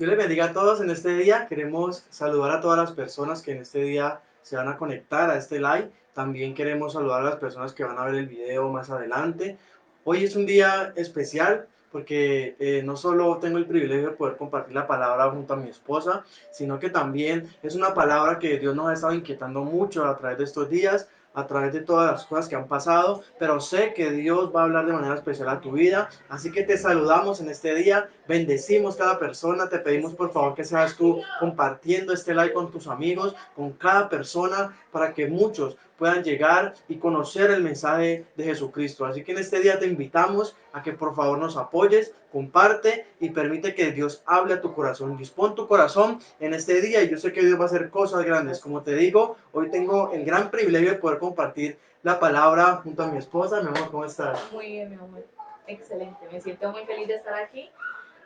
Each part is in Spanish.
Dios les bendiga a todos en este día. Queremos saludar a todas las personas que en este día se van a conectar a este live. También queremos saludar a las personas que van a ver el video más adelante. Hoy es un día especial porque no solo tengo el privilegio de poder compartir la palabra junto a mi esposa, sino que también es una palabra que Dios nos ha estado inquietando mucho a través de estos días, a través de todas las cosas que han pasado, pero sé que Dios va a hablar de manera especial a tu vida, así que te saludamos en este día, bendecimos cada persona, te pedimos por favor que seas tú compartiendo este live con tus amigos, con cada persona, para que muchos puedan llegar y conocer el mensaje de Jesucristo. Así que en este día te invitamos a que por favor nos apoyes, comparte y permite que Dios hable a tu corazón. Dispón tu corazón en este día y yo sé que Dios va a hacer cosas grandes. Como te digo, hoy tengo el gran privilegio de poder compartir la palabra junto a mi esposa. Mi amor, ¿cómo estás? Muy bien, mi amor. Excelente. Me siento muy feliz de estar aquí,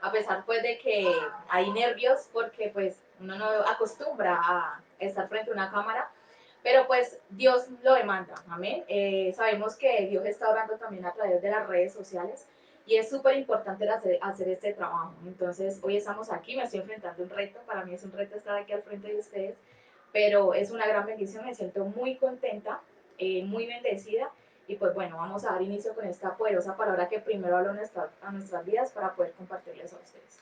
a pesar pues de que hay nervios porque pues uno no acostumbra a estar frente a una cámara, pero pues Dios lo demanda, amén. Sabemos que Dios está orando también a través de las redes sociales y es súper importante hacer este trabajo. Entonces hoy estamos aquí, me estoy enfrentando a un reto, para mí es un reto estar aquí al frente de ustedes, pero es una gran bendición, me siento muy contenta, muy bendecida. Y pues bueno, vamos a dar inicio con esta poderosa palabra que primero habló a nuestras vidas para poder compartirles a ustedes.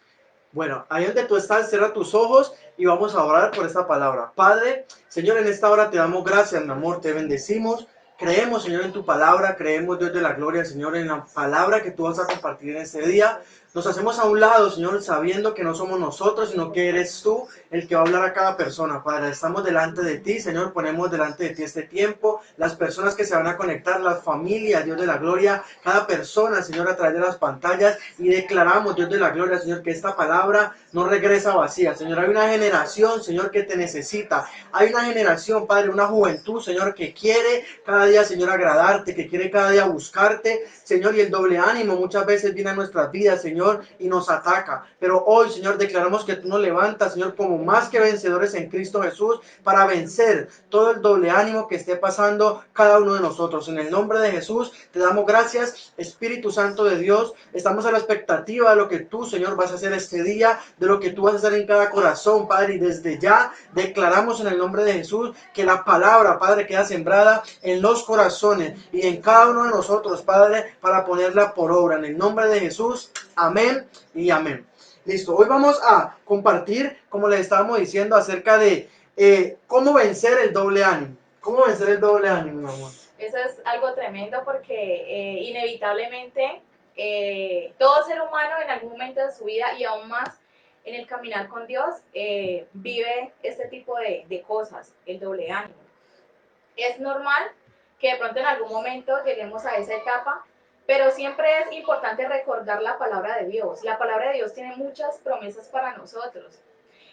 Bueno, ahí donde tú estás, cierra tus ojos y vamos a orar por esta palabra. Padre, Señor, en esta hora te damos gracias, mi amor, te bendecimos. Creemos, Señor, en tu palabra, creemos, Dios de la gloria, Señor, en la palabra que tú vas a compartir en este día. Nos hacemos a un lado, Señor, sabiendo que no somos nosotros, sino que eres tú el que va a hablar a cada persona. Padre, estamos delante de ti, Señor, ponemos delante de ti este tiempo, las personas que se van a conectar, las familias, Dios de la gloria, cada persona, Señor, a través de las pantallas, y declaramos, Dios de la gloria, Señor, que esta palabra no regresa vacía. Señor, hay una generación, Señor, que te necesita. Hay una generación, Padre, una juventud, Señor, que quiere cada día, Señor, agradarte, que quiere cada día buscarte, Señor, y el doble ánimo muchas veces viene a nuestras vidas, Señor, y nos ataca. Pero hoy, Señor, declaramos que tú nos levantas, Señor, como más que vencedores en Cristo Jesús, para vencer todo el doble ánimo que esté pasando cada uno de nosotros. En el nombre de Jesús, te damos gracias, Espíritu Santo de Dios. Estamos a la expectativa de lo que tú, Señor, vas a hacer este día, de lo que tú vas a hacer en cada corazón, Padre, y desde ya declaramos en el nombre de Jesús que la palabra, Padre, queda sembrada en los corazones y en cada uno de nosotros, Padre, para ponerla por obra. En el nombre de Jesús, amén y amén. Listo, hoy vamos a compartir, como les estábamos diciendo, acerca de cómo vencer el doble ánimo. ¿Cómo vencer el doble ánimo, mi amor? Eso es algo tremendo porque inevitablemente todo ser humano en algún momento de su vida y aún más en el caminar con Dios vive este tipo de cosas, el doble ánimo. Es normal que de pronto en algún momento lleguemos a esa etapa, pero siempre es importante recordar la palabra de Dios. La palabra de Dios tiene muchas promesas para nosotros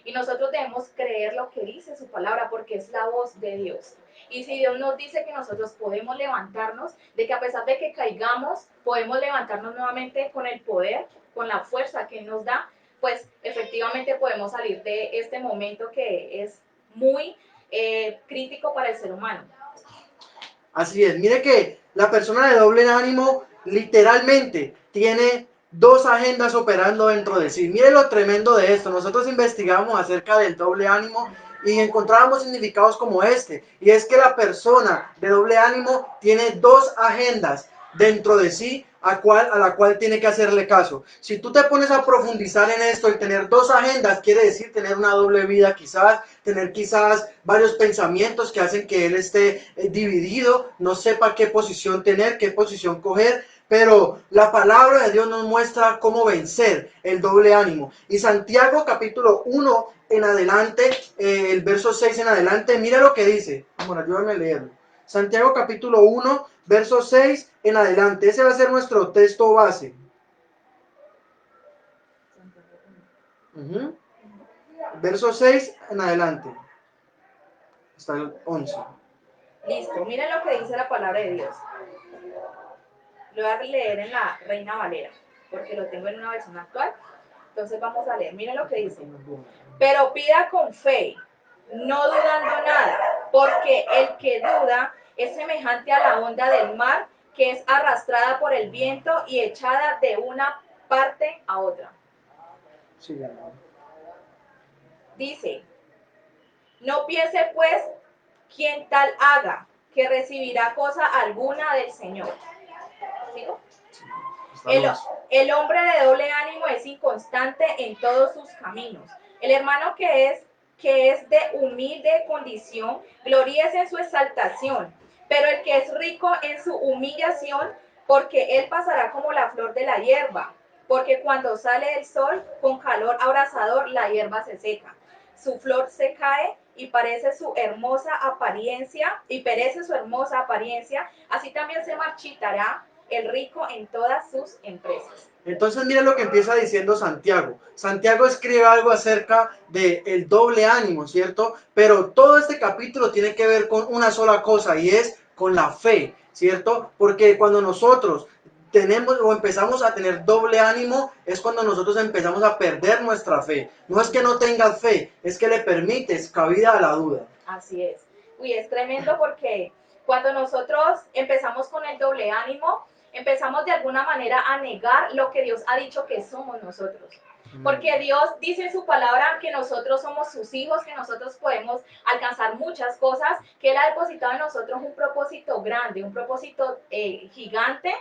y nosotros debemos creer lo que dice su palabra porque es la voz de Dios. Y si Dios nos dice que nosotros podemos levantarnos, de que a pesar de que caigamos, podemos levantarnos nuevamente con el poder, con la fuerza que Él nos da, pues efectivamente podemos salir de este momento que es muy crítico para el ser humano. Así es, mire que la persona de doble ánimo literalmente tiene dos agendas operando dentro de sí. Mire lo tremendo de esto. Nosotros investigamos acerca del doble ánimo y encontrábamos significados como este. Y es que la persona de doble ánimo tiene dos agendas dentro de sí a la cual tiene que hacerle caso. Si tú te pones a profundizar en esto, el tener dos agendas quiere decir tener una doble vida quizás, tener quizás varios pensamientos que hacen que él esté dividido, no sepa qué posición tener, qué posición coger, pero la palabra de Dios nos muestra cómo vencer el doble ánimo. Y Santiago capítulo 1 en adelante, el verso 6 en adelante, mira lo que dice. Bueno, ayúdame a leerlo. Santiago capítulo 1, verso 6 en adelante. Ese va a ser nuestro texto base. Verso 6 en adelante. Hasta el 11. Listo, miren lo que dice la palabra de Dios. Lo voy a leer en la Reina Valera, porque lo tengo en una versión actual. Entonces vamos a leer, miren lo que dice. Pero pida con fe, no dudando nada, porque el que duda es semejante a la onda del mar que es arrastrada por el viento y echada de una parte a otra. Sí, dice, no piense pues quien tal haga, que recibirá cosa alguna del Señor. ¿Sigo? El hombre de doble ánimo es inconstante en todos sus caminos. El hermano que es de humilde condición, gloríese en su exaltación, pero el que es rico en su humillación, porque él pasará como la flor de la hierba, porque cuando sale el sol con calor abrasador, la hierba se seca, su flor se cae y parece su hermosa apariencia, y perece su hermosa apariencia, así también se marchitará el rico en todas sus empresas. Entonces mira lo que empieza diciendo Santiago. Santiago escribe algo acerca del doble ánimo, ¿cierto? Pero todo este capítulo tiene que ver con una sola cosa y es con la fe, ¿cierto? Porque cuando nosotros tenemos o empezamos a tener doble ánimo es cuando nosotros empezamos a perder nuestra fe. No es que no tengas fe, es que le permites cabida a la duda. Así es. Uy, es tremendo porque cuando nosotros empezamos con el doble ánimo, empezamos de alguna manera a negar lo que Dios ha dicho que somos nosotros. Porque Dios dice en su palabra que nosotros somos sus hijos, que nosotros podemos alcanzar muchas cosas, que Él ha depositado en nosotros un propósito grande, un propósito gigante,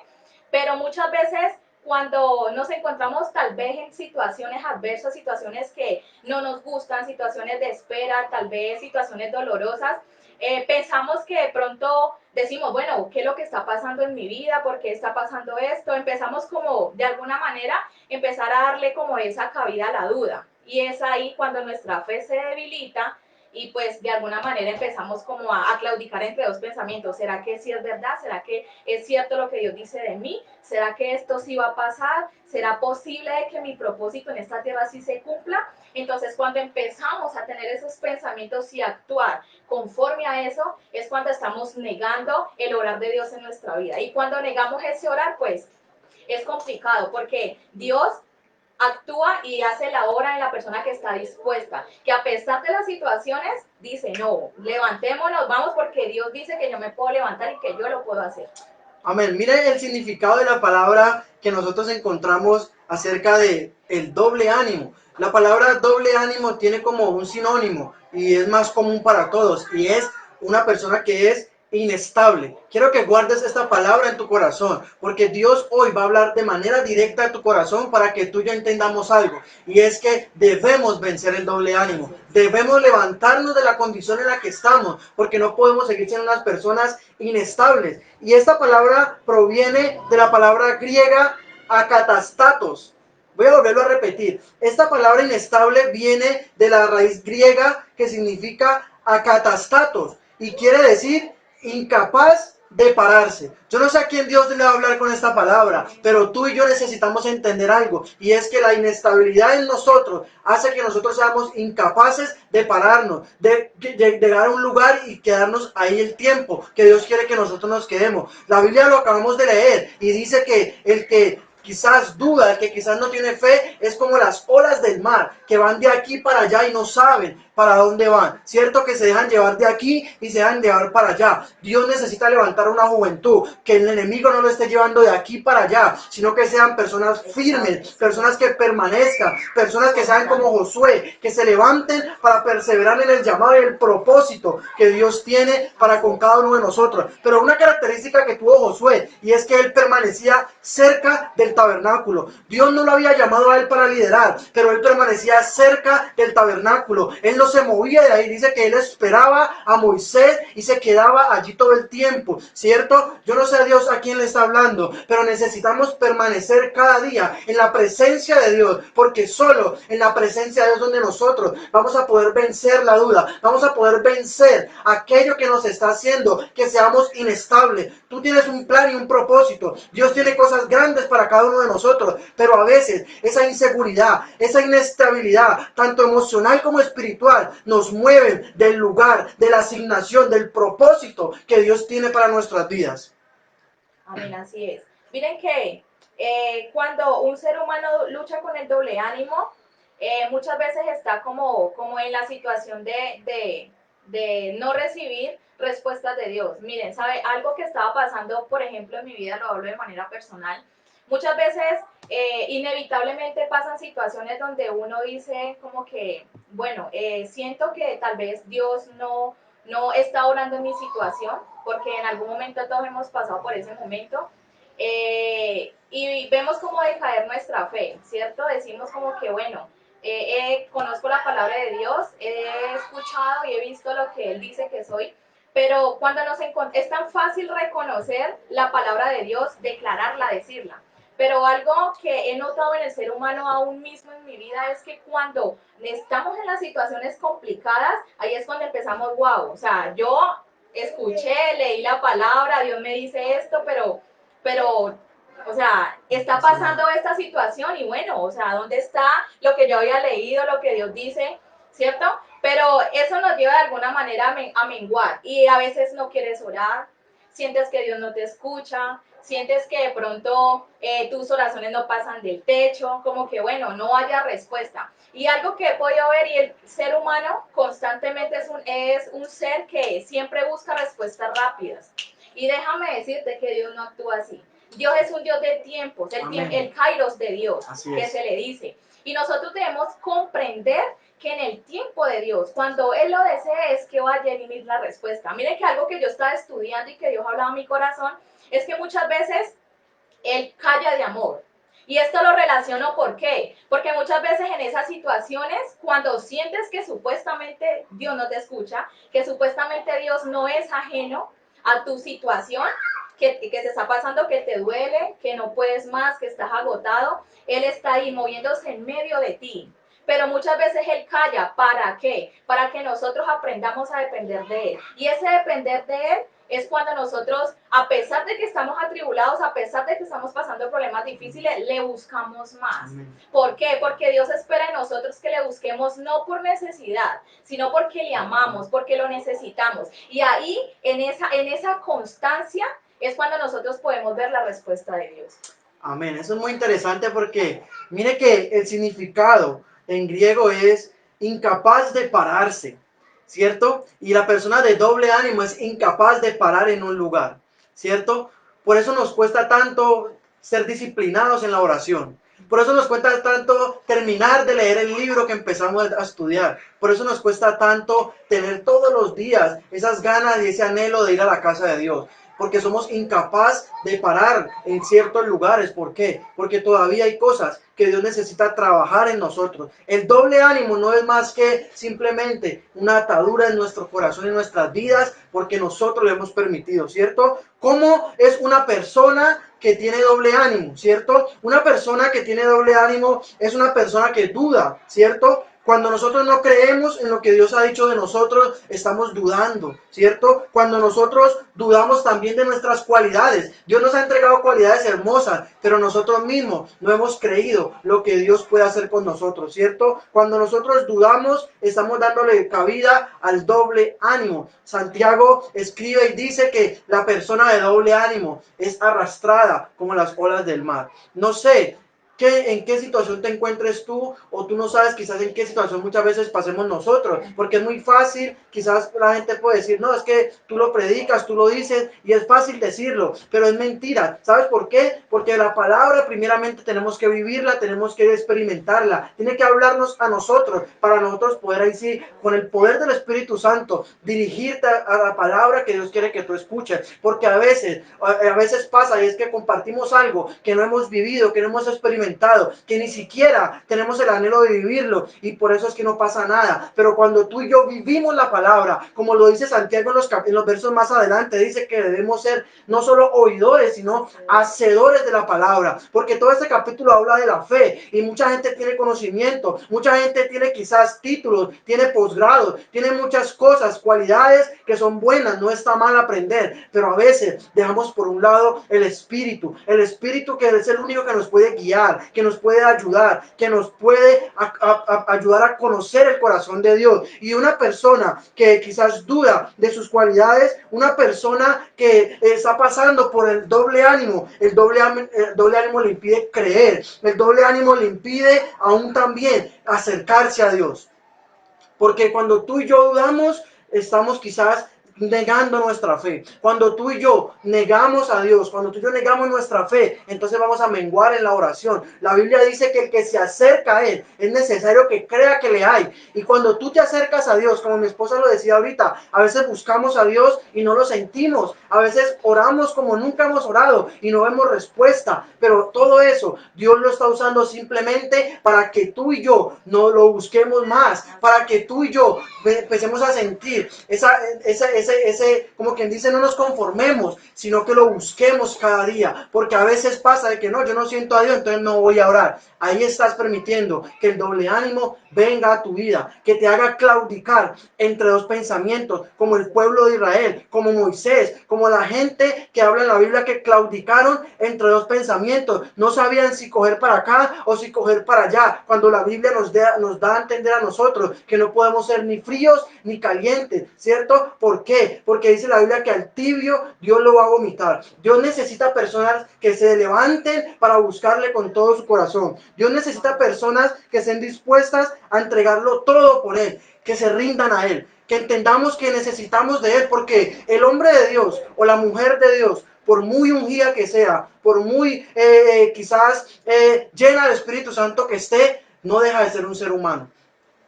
pero muchas veces cuando nos encontramos tal vez en situaciones adversas, situaciones que no nos gustan, situaciones de espera, tal vez situaciones dolorosas, pensamos que de pronto decimos, bueno, ¿qué es lo que está pasando en mi vida? ¿Por qué está pasando esto? Empezamos como de alguna manera empezar a darle como esa cabida a la duda. Y es ahí cuando nuestra fe se debilita y pues de alguna manera empezamos como a claudicar entre dos pensamientos. ¿Será que sí es verdad? ¿Será que es cierto lo que Dios dice de mí? ¿Será que esto sí va a pasar? ¿Será posible que mi propósito en esta tierra sí se cumpla? Entonces, cuando empezamos a tener esos pensamientos y actuar conforme a eso, es cuando estamos negando el orar de Dios en nuestra vida. Y cuando negamos ese orar, pues es complicado porque Dios actúa y hace la obra en la persona que está dispuesta, que a pesar de las situaciones dice, no, levantémonos, vamos, porque Dios dice que yo me puedo levantar y que yo lo puedo hacer. Amén. Mire el significado de la palabra que nosotros encontramos acerca de el doble ánimo. La palabra doble ánimo tiene como un sinónimo y es más común para todos y es una persona que es inestable. Quiero que guardes esta palabra en tu corazón porque Dios hoy va a hablar de manera directa a tu corazón para que tú y yo entendamos algo y es que debemos vencer el doble ánimo. Debemos levantarnos de la condición en la que estamos porque no podemos seguir siendo unas personas inestables. Y esta palabra proviene de la palabra griega akatastatos. Voy a volverlo a repetir. Esta palabra inestable viene de la raíz griega que significa akatastatos y quiere decir incapaz de pararse. Yo no sé a quién Dios le va a hablar con esta palabra, pero tú y yo necesitamos entender algo, y es que la inestabilidad en nosotros hace que nosotros seamos incapaces de pararnos, de llegar a un lugar y quedarnos ahí el tiempo que Dios quiere que nosotros nos quedemos. La Biblia lo acabamos de leer y dice que el que quizás duda, el que quizás no tiene fe, es como las olas del mar, que van de aquí para allá y no saben para dónde van. Cierto que se dejan llevar de aquí y se dejan llevar para allá. Dios necesita levantar una juventud, que el enemigo no lo esté llevando de aquí para allá, sino que sean personas firmes, personas que permanezcan, personas que sean como Josué, que se levanten para perseverar en el llamado y el propósito que Dios tiene para con cada uno de nosotros. Pero una característica que tuvo Josué, y es que él permanecía cerca del tabernáculo. Dios no lo había llamado a él para liderar, pero él permanecía cerca del tabernáculo. Él no se movía de ahí. Dice que él esperaba a Moisés y se quedaba allí todo el tiempo, ¿cierto? Yo no sé a Dios a quién le está hablando, pero necesitamos permanecer cada día en la presencia de Dios, porque solo en la presencia de Dios donde nosotros vamos a poder vencer la duda, vamos a poder vencer aquello que nos está haciendo que seamos inestables. Tú tienes un plan y un propósito. Dios tiene cosas grandes para cada uno de nosotros, pero a veces esa inseguridad, esa inestabilidad, tanto emocional como espiritual, nos mueven del lugar, de la asignación, del propósito que Dios tiene para nuestras vidas. Amén, así es. Miren que cuando un ser humano lucha con el doble ánimo, muchas veces está como en la situación de no recibir respuestas de Dios. Miren, ¿sabe? Algo que estaba pasando, por ejemplo, en mi vida, lo hablo de manera personal. Muchas veces inevitablemente pasan situaciones donde uno dice como que, bueno, siento que tal vez Dios no está orando en mi situación, porque en algún momento todos hemos pasado por ese momento. Y vemos cómo decaer nuestra fe, ¿cierto? Decimos como que, bueno, conozco la palabra de Dios, he escuchado y he visto lo que Él dice que soy, pero cuando es tan fácil reconocer la palabra de Dios, declararla, decirla. Pero algo que he notado en el ser humano aún mismo en mi vida es que cuando estamos en las situaciones complicadas, ahí es cuando empezamos, wow, o sea, yo escuché, leí la palabra, Dios me dice esto, pero o sea, está pasando esta situación y bueno, o sea, ¿dónde está lo que yo había leído, lo que Dios dice, ¿cierto? Pero eso nos lleva de alguna manera a menguar y a veces no quieres orar, sientes que Dios no te escucha, sientes que de pronto tus oraciones no pasan del techo, como que bueno, no haya respuesta. Y algo que he podido ver, y el ser humano constantemente es un ser que siempre busca respuestas rápidas. Y déjame decirte que Dios no actúa así. Dios es un Dios de tiempos, el kairos de Dios, que se le dice. Y nosotros debemos comprender que en el tiempo de Dios, cuando Él lo desee, es que va a venir la respuesta. Miren que algo que yo estaba estudiando y que Dios hablaba a mi corazón, es que muchas veces Él calla de amor. Y esto lo relaciono, ¿por qué? Porque muchas veces en esas situaciones, cuando sientes que supuestamente Dios no te escucha, que supuestamente Dios no es ajeno a tu situación, que te está pasando, que te duele, que no puedes más, que estás agotado, Él está ahí moviéndose en medio de ti. Pero muchas veces Él calla. ¿Para qué? Para que nosotros aprendamos a depender de Él. Y ese depender de Él es cuando nosotros, a pesar de que estamos atribulados, a pesar de que estamos pasando problemas difíciles, le buscamos más. ¿Por qué? Porque Dios espera en nosotros que le busquemos no por necesidad, sino porque le amamos, porque lo necesitamos. Y ahí, en esa constancia, es cuando nosotros podemos ver la respuesta de Dios. Amén. Eso es muy interesante porque mire que el significado en griego es incapaz de pararse, ¿cierto? Y la persona de doble ánimo es incapaz de parar en un lugar, ¿cierto? Por eso nos cuesta tanto ser disciplinados en la oración. Por eso nos cuesta tanto terminar de leer el libro que empezamos a estudiar. Por eso nos cuesta tanto tener todos los días esas ganas y ese anhelo de ir a la casa de Dios. Porque somos incapaces de parar en ciertos lugares. ¿Por qué? Porque todavía hay cosas que Dios necesita trabajar en nosotros. El doble ánimo no es más que simplemente una atadura en nuestro corazón y en nuestras vidas, porque nosotros lo hemos permitido, ¿cierto? ¿Cómo es una persona que tiene doble ánimo, ¿cierto? Una persona que tiene doble ánimo es una persona que duda, ¿cierto? Cuando nosotros no creemos en lo que Dios ha dicho de nosotros, estamos dudando, ¿cierto? Cuando nosotros dudamos también de nuestras cualidades. Dios nos ha entregado cualidades hermosas, pero nosotros mismos no hemos creído lo que Dios puede hacer con nosotros, ¿cierto? Cuando nosotros dudamos, estamos dándole cabida al doble ánimo. Santiago escribe y dice que la persona de doble ánimo es arrastrada como las olas del mar. No sé en qué situación te encuentres tú, o tú no sabes quizás en qué situación muchas veces pasemos nosotros, porque es muy fácil, quizás la gente puede decir, no, es que tú lo predicas, tú lo dices, y es fácil decirlo, pero es mentira. ¿Sabes por qué? Porque la palabra primeramente tenemos que vivirla, tenemos que experimentarla, tiene que hablarnos a nosotros, para nosotros poder ahí sí, con el poder del Espíritu Santo, dirigirte a la palabra que Dios quiere que tú escuches, porque a veces pasa, y es que compartimos algo que no hemos vivido, que no hemos experimentado, que ni siquiera tenemos el anhelo de vivirlo, y por eso es que no pasa nada. Pero cuando tú y yo vivimos la palabra, como lo dice Santiago en los versos más adelante, dice que debemos ser no solo oidores, sino hacedores de la palabra, porque todo este capítulo habla de la fe, y mucha gente tiene conocimiento, mucha gente tiene quizás títulos, tiene posgrados, tiene muchas cosas, cualidades que son buenas, no está mal aprender, pero a veces dejamos por un lado el espíritu que es el único que nos puede guiar, que nos puede ayudar, que nos puede ayudar a conocer el corazón de Dios. Y una persona que quizás duda de sus cualidades, una persona que está pasando por el doble ánimo, el doble ánimo le impide creer, el doble ánimo le impide aún también acercarse a Dios. Porque cuando tú y yo dudamos, estamos quizás negando nuestra fe. Cuando tú y yo negamos a Dios, cuando tú y yo negamos nuestra fe, entonces vamos a menguar en la oración. La Biblia dice que el que se acerca a Él es necesario que crea que le hay. Y cuando tú te acercas a Dios, como mi esposa lo decía ahorita, a veces buscamos a Dios y no lo sentimos. A veces oramos como nunca hemos orado y no vemos respuesta. Pero todo eso Dios lo está usando simplemente para que tú y yo no lo busquemos más, para que tú y yo empecemos a sentir ese, como quien dice, no nos conformemos, sino que lo busquemos cada día, porque a veces pasa de que no, yo no siento a Dios, entonces no voy a orar. Ahí estás permitiendo que el doble ánimo venga a tu vida, que te haga claudicar entre dos pensamientos, como el pueblo de Israel, como Moisés, como la gente que habla en la Biblia que claudicaron entre dos pensamientos, no sabían si coger para acá o si coger para allá, cuando la Biblia nos da a entender a nosotros que no podemos ser ni fríos ni calientes, ¿cierto? ¿Por qué? Porque dice la Biblia que al tibio Dios lo va a vomitar. Dios necesita personas que se levanten para buscarle con todo su corazón. Dios necesita personas que estén dispuestas a entregarlo todo por Él, que se rindan a Él, que entendamos que necesitamos de Él, porque el hombre de Dios o la mujer de Dios, por muy ungida que sea, por muy quizás llena del Espíritu Santo que esté, no deja de ser un ser humano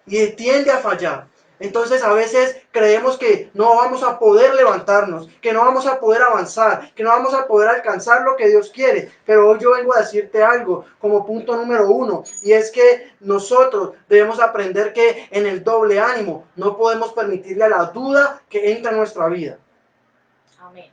y tiende a fallar. Entonces a veces creemos que no vamos a poder levantarnos, que no vamos a poder avanzar, que no vamos a poder alcanzar lo que Dios quiere. Pero hoy yo vengo a decirte algo como punto número 1, y es que nosotros debemos aprender que en el doble ánimo no podemos permitirle a la duda que entra en nuestra vida. Amén.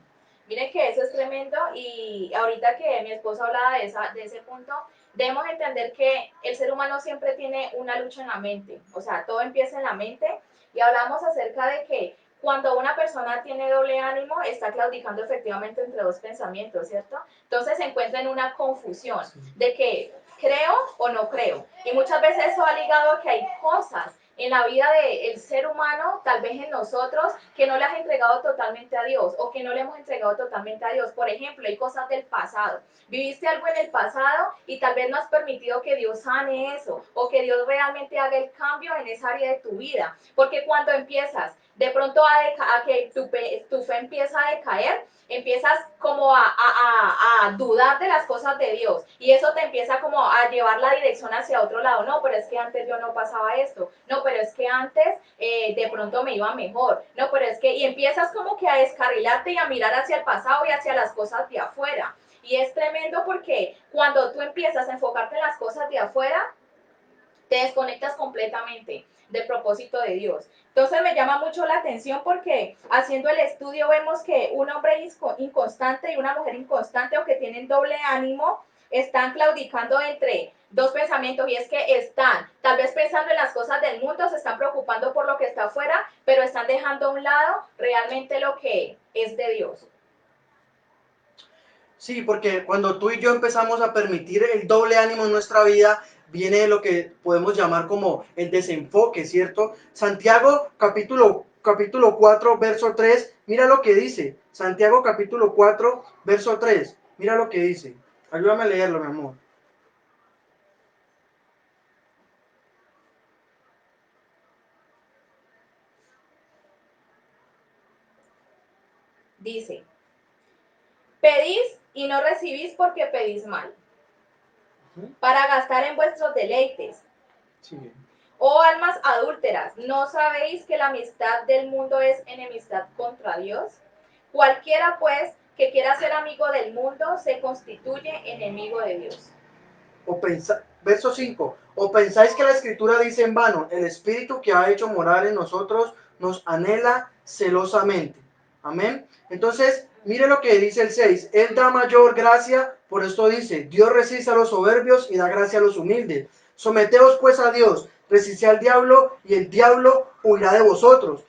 Miren que eso es tremendo, y ahorita que mi esposo hablaba de ese punto, debemos entender que el ser humano siempre tiene una lucha en la mente, o sea, todo empieza en la mente, y hablamos acerca de que cuando una persona tiene doble ánimo, está claudicando efectivamente entre dos pensamientos, ¿cierto? Entonces se encuentra en una confusión de que creo o no creo, y muchas veces eso ha ligado a que hay cosas en la vida del ser humano, tal vez en nosotros, que no le has entregado totalmente a Dios o que no le hemos entregado totalmente a Dios. Por ejemplo, hay cosas del pasado. Viviste algo en el pasado y tal vez no has permitido que Dios sane eso o que Dios realmente haga el cambio en esa área de tu vida. Porque cuando empiezas de pronto a que tu fe empieza a decaer, empiezas como a dudar de las cosas de Dios, y eso te empieza como a llevar la dirección hacia otro lado. No, pero es que antes yo no pasaba esto, no, pero es que antes de pronto me iba mejor, no, pero es que, y empiezas como que a descarrilarte y a mirar hacia el pasado y hacia las cosas de afuera. Y es tremendo porque cuando tú empiezas a enfocarte en las cosas de afuera, te desconectas completamente del propósito de Dios. Entonces me llama mucho la atención porque haciendo el estudio vemos que un hombre inconstante y una mujer inconstante, o que tienen doble ánimo, están claudicando entre dos pensamientos, y es que están tal vez pensando en las cosas del mundo, se están preocupando por lo que está afuera, pero están dejando a un lado realmente lo que es de Dios. Sí, porque cuando tú y yo empezamos a permitir el doble ánimo en nuestra vida, viene lo que podemos llamar como el desenfoque, ¿cierto? Santiago capítulo 4, verso 3, mira lo que dice. Santiago capítulo 4, verso 3, mira lo que dice. Ayúdame a leerlo, mi amor. Dice: pedís y no recibís porque pedís mal, para gastar en vuestros deleites. Sí. Oh almas adúlteras, ¿no sabéis que la amistad del mundo es enemistad contra Dios? Cualquiera pues que quiera ser amigo del mundo se constituye enemigo de Dios. Verso 5, o pensáis que la escritura dice en vano, el espíritu que ha hecho morar en nosotros nos anhela celosamente. Amén. Entonces, mire lo que dice el 6, Él da mayor gracia, por esto dice, Dios resiste a los soberbios y da gracia a los humildes. Someteos pues a Dios, resistid al diablo y el diablo huirá de vosotros.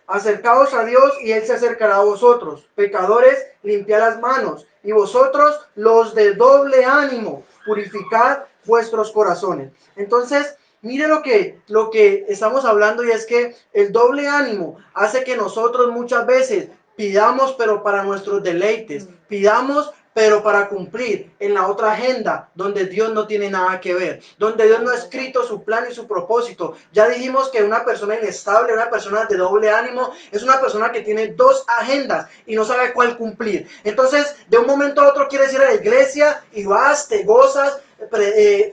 Acercaos a Dios y Él se acercará a vosotros. Pecadores, limpiad las manos. Y vosotros, los de doble ánimo, purificad vuestros corazones. Entonces, mire lo que estamos hablando, y es que el doble ánimo hace que nosotros muchas veces pidamos, pero para nuestros deleites. Pidamos pero para cumplir en la otra agenda donde Dios no tiene nada que ver, donde Dios no ha escrito su plan y su propósito. Ya dijimos que una persona inestable, una persona de doble ánimo, es una persona que tiene dos agendas y no sabe cuál cumplir. Entonces, de un momento a otro quieres ir a la iglesia y vas, te gozas,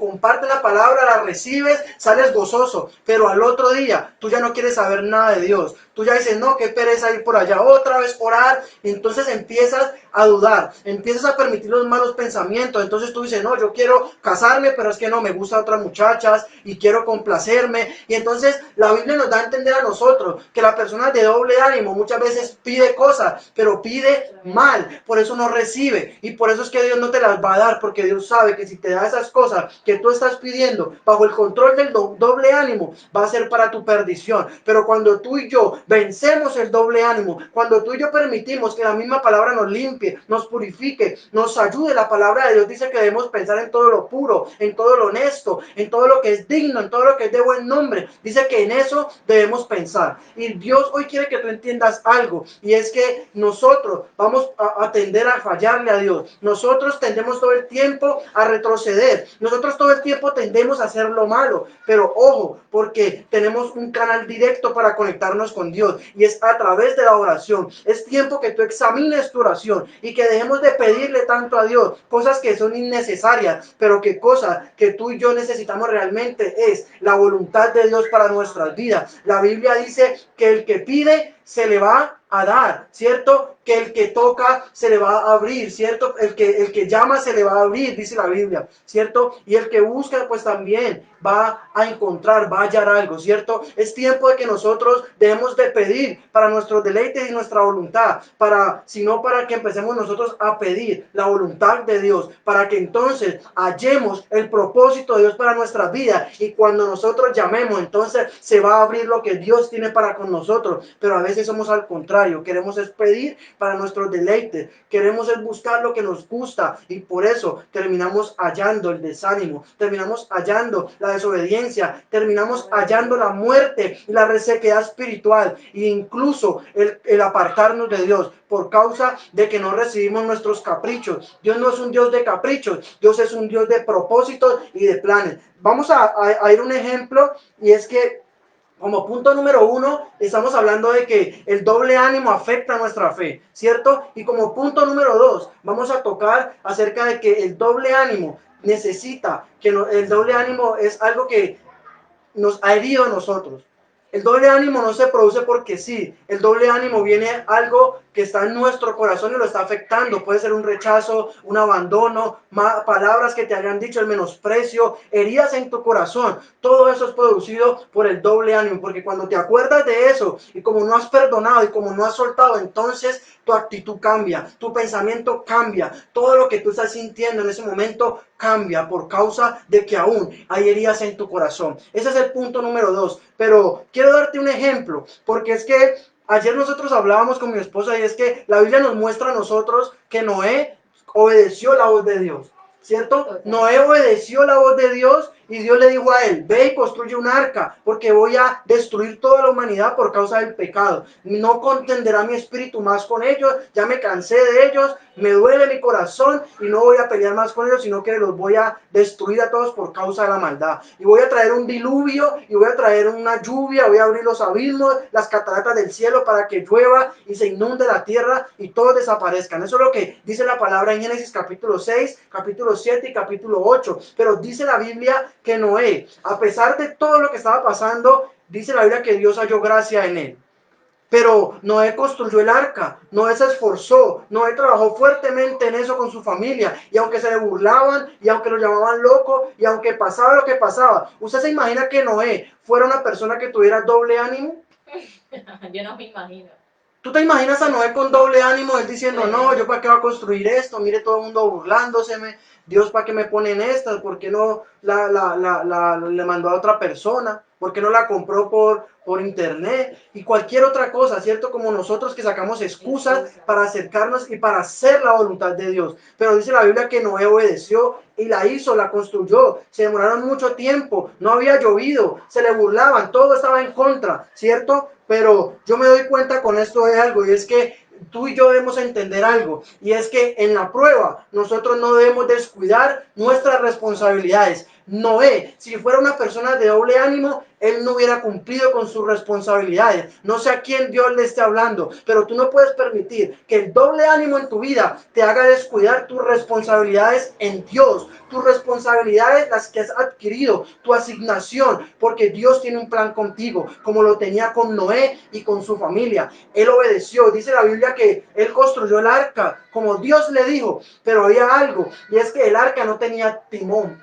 comparte la palabra, la recibes, sales gozoso, pero al otro día tú ya no quieres saber nada de Dios. Tú ya dices, no, qué pereza ir por allá, otra vez orar. Y entonces empiezas a dudar, empiezas a permitir los malos pensamientos. Entonces tú dices, no, yo quiero casarme, pero es que no, me gustan otras muchachas y quiero complacerme. Y entonces la Biblia nos da a entender a nosotros que la persona de doble ánimo muchas veces pide cosas, pero pide mal, por eso no recibe. Y por eso es que Dios no te las va a dar, porque Dios sabe que si te da esas cosas que tú estás pidiendo bajo el control del doble ánimo, va a ser para tu perdición. Pero cuando tú y yo vencemos el doble ánimo, cuando tú y yo permitimos que la misma palabra nos limpie, nos purifique, nos ayude, la palabra de Dios dice que debemos pensar en todo lo puro, en todo lo honesto, en todo lo que es digno, en todo lo que es de buen nombre. Dice que en eso debemos pensar. Y Dios hoy quiere que tú entiendas algo, y es que nosotros vamos a tender a fallarle a Dios. Nosotros tendemos todo el tiempo a retroceder. Nosotros todo el tiempo tendemos a hacer lo malo. Pero ojo, porque tenemos un canal directo para conectarnos con Dios, y es a través de la oración. Es tiempo que tú examines tu oración y que dejemos de pedirle tanto a Dios cosas que son innecesarias, pero que cosas que tú y yo necesitamos realmente es la voluntad de Dios para nuestras vidas. La Biblia dice que el que pide se le va a dar, ¿cierto? Que el que toca se le va a abrir, ¿cierto? El que llama se le va a abrir, dice la Biblia, ¿cierto? Y el que busca, pues también va a encontrar, va a hallar algo, ¿cierto? Es tiempo de que nosotros debemos de pedir para nuestros deleites y nuestra voluntad, sino para que empecemos nosotros a pedir la voluntad de Dios, para que entonces hallemos el propósito de Dios para nuestras vidas, y cuando nosotros llamemos, entonces se va a abrir lo que Dios tiene para con nosotros. Pero a veces somos al contrario, queremos es pedir para nuestros deleites, queremos es buscar lo que nos gusta, y por eso terminamos hallando el desánimo, terminamos hallando la desobediencia, terminamos hallando la muerte y la resequedad espiritual, e incluso el apartarnos de Dios por causa de que no recibimos nuestros caprichos. Dios no es un Dios de caprichos, Dios es un Dios de propósitos y de planes. Vamos a ir a un ejemplo, y es que como punto número 1, estamos hablando de que el doble ánimo afecta nuestra fe, ¿cierto? Y como punto número 2, vamos a tocar acerca de que el doble ánimo necesita, el doble ánimo es algo que nos ha herido a nosotros. El doble ánimo no se produce porque sí, el doble ánimo viene algo que está en nuestro corazón y lo está afectando. Puede ser un rechazo, un abandono, palabras que te hayan dicho, el menosprecio, heridas en tu corazón. Todo eso es producido por el doble ánimo, porque cuando te acuerdas de eso y como no has perdonado y como no has soltado, entonces tu actitud cambia, tu pensamiento cambia, todo lo que tú estás sintiendo en ese momento cambia por causa de que aún hay heridas en tu corazón. Ese es el punto número 2. Pero quiero darte un ejemplo, porque es que ayer nosotros hablábamos con mi esposa, y es que la Biblia nos muestra a nosotros que Noé obedeció la voz de Dios, ¿cierto? Noé obedeció la voz de Dios, y Dios le dijo a él, ve y construye un arca, porque voy a destruir toda la humanidad por causa del pecado. No contenderá mi espíritu más con ellos, ya me cansé de ellos, me duele mi corazón y no voy a pelear más con ellos, sino que los voy a destruir a todos por causa de la maldad. Y voy a traer un diluvio, y voy a traer una lluvia, voy a abrir los abismos, las cataratas del cielo, para que llueva y se inunde la tierra y todos desaparezcan. Eso es lo que dice la palabra en Génesis capítulo 6, capítulo 7 y capítulo 8. Pero dice la Biblia que Noé, a pesar de todo lo que estaba pasando, dice la Biblia que Dios halló gracia en él. Pero Noé construyó el arca, Noé se esforzó, Noé trabajó fuertemente en eso con su familia, y aunque se le burlaban, y aunque lo llamaban loco, y aunque pasaba lo que pasaba, ¿usted se imagina que Noé fuera una persona que tuviera doble ánimo? Yo no me imagino. ¿Tú te imaginas a Noé con doble ánimo, él diciendo, no, yo para qué voy a construir esto, mire todo el mundo burlándoseme, Dios para qué me ponen estas, por qué no le mandó a otra persona, por qué no la compró por internet, y cualquier otra cosa, ¿cierto? Como nosotros que sacamos excusas para acercarnos y para hacer la voluntad de Dios. Pero dice la Biblia que Noé obedeció y la hizo, la construyó, se demoraron mucho tiempo, no había llovido, se le burlaban, todo estaba en contra, ¿cierto? Pero yo me doy cuenta con esto de algo, y es que tú y yo debemos entender algo, y es que en la prueba nosotros no debemos descuidar nuestras responsabilidades. Noé, si fuera una persona de doble ánimo, él no hubiera cumplido con sus responsabilidades. No sé a quién Dios le esté hablando, pero tú no puedes permitir que el doble ánimo en tu vida te haga descuidar tus responsabilidades en Dios, tus responsabilidades, las que has adquirido, tu asignación, porque Dios tiene un plan contigo, como lo tenía con Noé y con su familia. Él obedeció. Dice la Biblia que él construyó el arca como Dios le dijo, pero había algo, y es que el arca no tenía timón,